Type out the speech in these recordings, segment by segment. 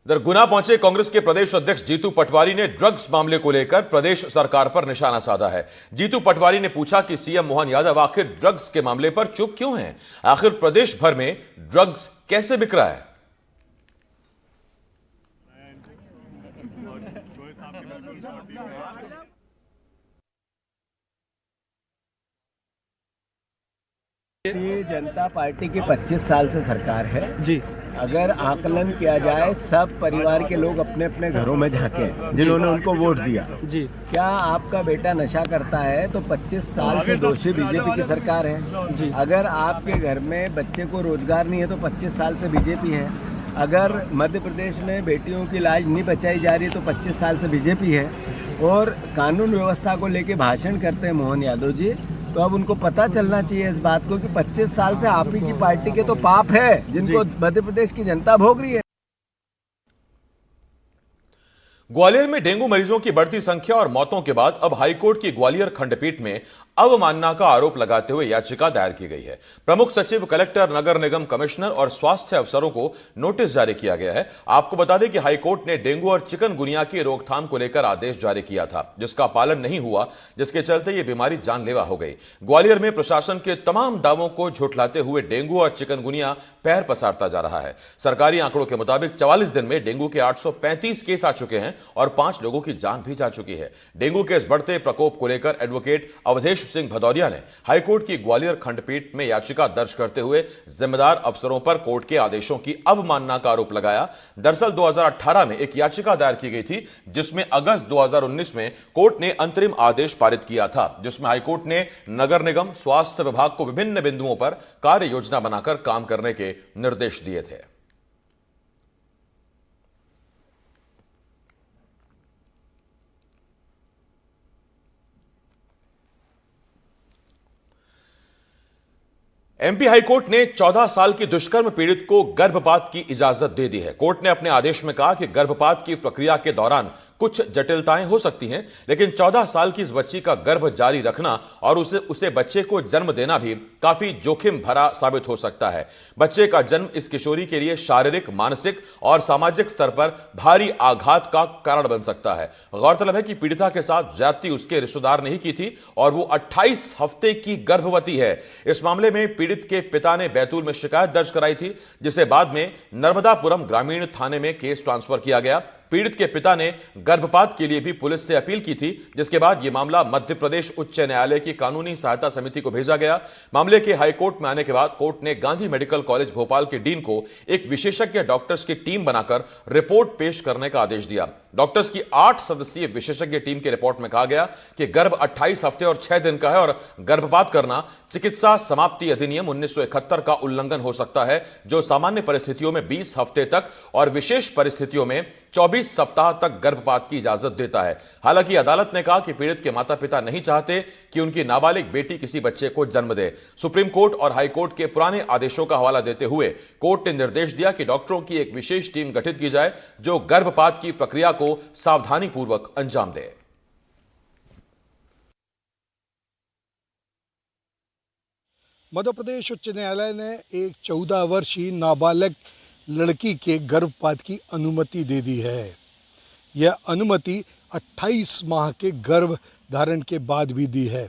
इधर गुना पहुंचे कांग्रेस के प्रदेश अध्यक्ष जीतू पटवारी ने ड्रग्स मामले को लेकर प्रदेश सरकार पर निशाना साधा है। जीतू पटवारी ने पूछा कि सीएम मोहन यादव आखिर ड्रग्स के मामले पर चुप क्यों हैं? आखिर प्रदेश भर में ड्रग्स कैसे बिक रहा है? भारतीय जनता पार्टी की 25 साल से सरकार है जी। अगर आकलन किया जाए, सब परिवार के लोग अपने अपने घरों में झांके जिन्होंने उनको वोट दिया जी। क्या आपका बेटा नशा करता है तो 25 साल से दोषी बीजेपी की सरकार है जी। अगर आपके घर में बच्चे को रोजगार नहीं है तो 25 साल से बीजेपी है। अगर मध्य प्रदेश में बेटियों की लाज नहीं बचाई जा रही तो 25 साल से बीजेपी है। और कानून व्यवस्था को लेके भाषण करते हैं मोहन यादव जी, तो अब उनको पता चलना चाहिए इस बात को कि 25 साल से आप ही की पार्टी के तो पाप है जिनको मध्य प्रदेश की जनता भोग रही है। ग्वालियर में डेंगू मरीजों की बढ़ती संख्या और मौतों के बाद अब हाईकोर्ट की ग्वालियर खंडपीठ में अवमानना का आरोप लगाते हुए याचिका दायर की गई है। प्रमुख सचिव, कलेक्टर, नगर निगम कमिश्नर और स्वास्थ्य अफसरों को नोटिस जारी किया गया है। आपको बता दें कि हाईकोर्ट ने डेंगू और चिकनगुनिया की रोकथाम को लेकर आदेश जारी किया था, जिसका पालन नहीं हुआ, जिसके चलते यह बीमारी जानलेवा हो गई। ग्वालियर में प्रशासन के तमाम दावों को झुठलाते हुए डेंगू और चिकनगुनिया पैर पसारता जा रहा है। सरकारी आंकड़ों के मुताबिक 44 दिन में डेंगू के 835 केस आ चुके हैं और 5 लोगों की जान भी जा चुकी है। डेंगू के इस बढ़ते प्रकोप को लेकर एडवोकेट अवधेश सिंह भदौरिया ने हाईकोर्ट की ग्वालियर खंडपीठ में याचिका दर्ज करते हुए जिम्मेदार अफसरों पर कोर्ट के आदेशों की अवमानना का आरोप लगाया। दरअसल 2018 में एक याचिका दायर की गई थी, जिसमें अगस्त 2019 में कोर्ट ने अंतरिम आदेश पारित किया था, जिसमें हाईकोर्ट ने नगर निगम, स्वास्थ्य विभाग को विभिन्न बिंदुओं पर कार्य योजना बनाकर काम करने के निर्देश दिए थे। एमपी हाईकोर्ट ने 14 साल की दुष्कर्म पीड़ित को गर्भपात की इजाजत दे दी है। कोर्ट ने अपने आदेश में कहा कि गर्भपात की प्रक्रिया के दौरान कुछ जटिलताएं हो सकती हैं, लेकिन 14 साल की इस बच्ची का गर्भ जारी रखना और उसे बच्चे को जन्म देना भी काफी जोखिम भरा साबित हो सकता है। बच्चे का जन्म इस किशोरी के लिए शारीरिक, मानसिक और सामाजिक स्तर पर भारी आघात का कारण बन सकता है। गौरतलब है कि पीड़िता के साथ ज्यादती उसके रिश्तेदार ने ही की थी और वो 28 हफ्ते की गर्भवती है। इस मामले में पीड़ित के पिता ने बैतूल में शिकायत दर्ज कराई थी, जिसे बाद में नर्मदापुरम ग्रामीण थाने में केस ट्रांसफर किया गया। पीड़ित के पिता ने गर्भपात के लिए भी पुलिस से अपील की थी, जिसके बाद यह मामला मध्य प्रदेश उच्च न्यायालय की कानूनी सहायता समिति को भेजा गया। मामले के हाईकोर्ट में आने के बाद कोर्ट ने गांधी मेडिकल कॉलेज भोपाल के डीन को एक विशेषज्ञ डॉक्टर्स की टीम बनाकर रिपोर्ट पेश करने का आदेश दिया। डॉक्टर्स की 8 सदस्यीय विशेषज्ञ टीम के रिपोर्ट में कहा गया कि गर्भ 28 हफ्ते और 6 दिन का है और गर्भपात करना चिकित्सा समाप्ति अधिनियम 1971 का उल्लंघन हो सकता है, जो सामान्य परिस्थितियों में 20 हफ्ते तक और विशेष परिस्थितियों में 24 सप्ताह तक गर्भपात की इजाजत देता है। हालांकि अदालत ने कहा कि पीड़ित के माता पिता नहीं चाहते कि उनकी नाबालिग बेटी किसी बच्चे को जन्म दे। सुप्रीम कोर्ट और हाई कोर्ट के पुराने आदेशों का हवाला देते हुए कोर्ट ने निर्देश दिया कि डॉक्टरों की एक विशेष टीम गठित की जाए, जो गर्भपात की प्रक्रिया को सावधानीपूर्वक अंजाम दे। मध्य प्रदेश उच्च न्यायालय ने एक 14 वर्षीय नाबालिग लड़की के गर्भपात की अनुमति दे दी है। यह अनुमति 28 माह के गर्भ धारण के बाद भी दी है।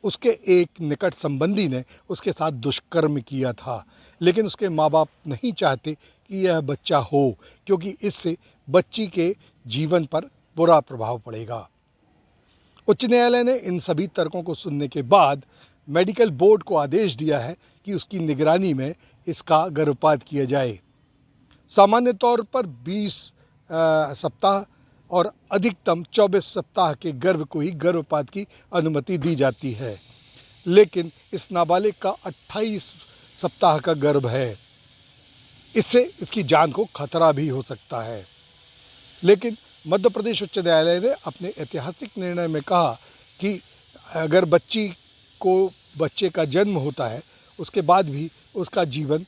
उसके एक निकट संबंधी ने उसके साथ दुष्कर्म किया था, लेकिन उसके माँ बाप नहीं चाहते कि यह बच्चा हो, क्योंकि इससे बच्ची के जीवन पर बुरा प्रभाव पड़ेगा। उच्च न्यायालय ने इन सभी तर्कों को सुनने के बाद मेडिकल बोर्ड को आदेश दिया है कि उसकी निगरानी में इसका गर्भपात किया जाए। सामान्य तौर पर 20 सप्ताह और अधिकतम 24 सप्ताह के गर्भ को ही गर्भपात की अनुमति दी जाती है, लेकिन इस नाबालिग का 28 सप्ताह का गर्भ है। इससे इसकी जान को खतरा भी हो सकता है। लेकिन मध्य प्रदेश उच्च न्यायालय ने अपने ऐतिहासिक निर्णय में कहा कि अगर बच्चे का जन्म होता है, उसके बाद भी उसका जीवन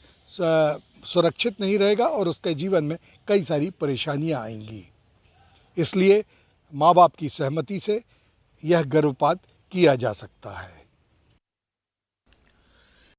सुरक्षित नहीं रहेगा और उसके जीवन में कई सारी परेशानियां आएंगी। इसलिए माँ बाप की सहमति से यह गर्भपात किया जा सकता है।